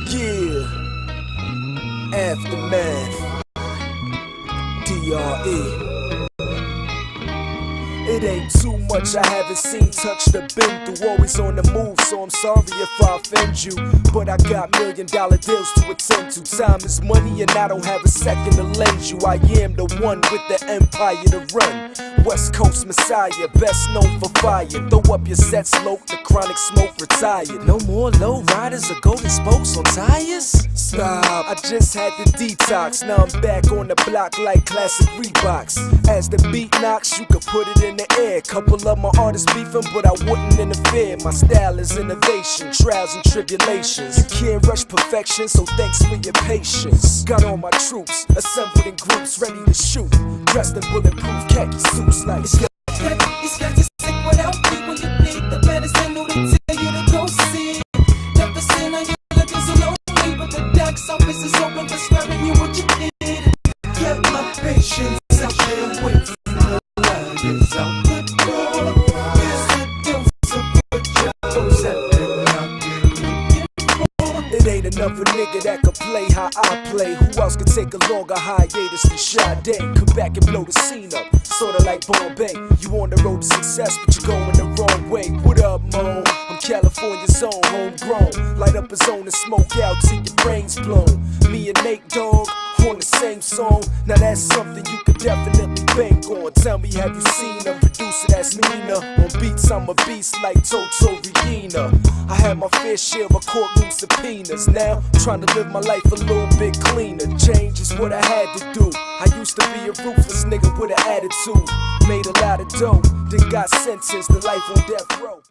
Yeah, Aftermath, DRE. It ain't too much I haven't seen, touched, or been through. Always on the move, so I'm sorry if I offend you. But I got $1 million deals to attend to. Time is money and I don't have a second to lend you. I am the one with the empire to run. West Coast Messiah, best known for fire. Throw up your set, smoke, the chronic smoke retired. No more low riders or golden spokes on tires? Stop, I just had the detox. Now I'm back on the block like classic Reeboks. As the beat knocks, you can put it in the air. Couple of my artists beefing, but I wouldn't interfere. My style is innovation, trials and tribulations. You can't rush perfection, so thanks for your patience. Got all my troops, assembled in groups, ready to shoot. Dressed in bulletproof khaki suits like it's got you sick without me when you need the medicine. Who they tell you to go see? Never seen how you looking so lonely, but the doc's office is open, prescribing you what you need. Get my patience out there, wait for the light out the door. Here's the dose of what you dose at. It ain't enough a nigga that could play how I play. Who else could take a longer hiatus than Sade? Come back and blow the scene up, sorta like Bombay. You on the road to success, but you're going the wrong way. What up, Mo? I'm California's own, homegrown. Light up a zone and smoke out till your brain's blown. Me and Nate Dogg on the same song. Now that's something you could definitely bank on. Tell me, have you seen a producer that's meaner? On beats, I'm a beast like Toto Regina. I had my fair share of courtroom subpoenas. Now, trying to live my life a little bit cleaner. Change is what I had to do. I used to be a ruthless nigga with an attitude. Made a lot of dough, then got sentenced to life on death row.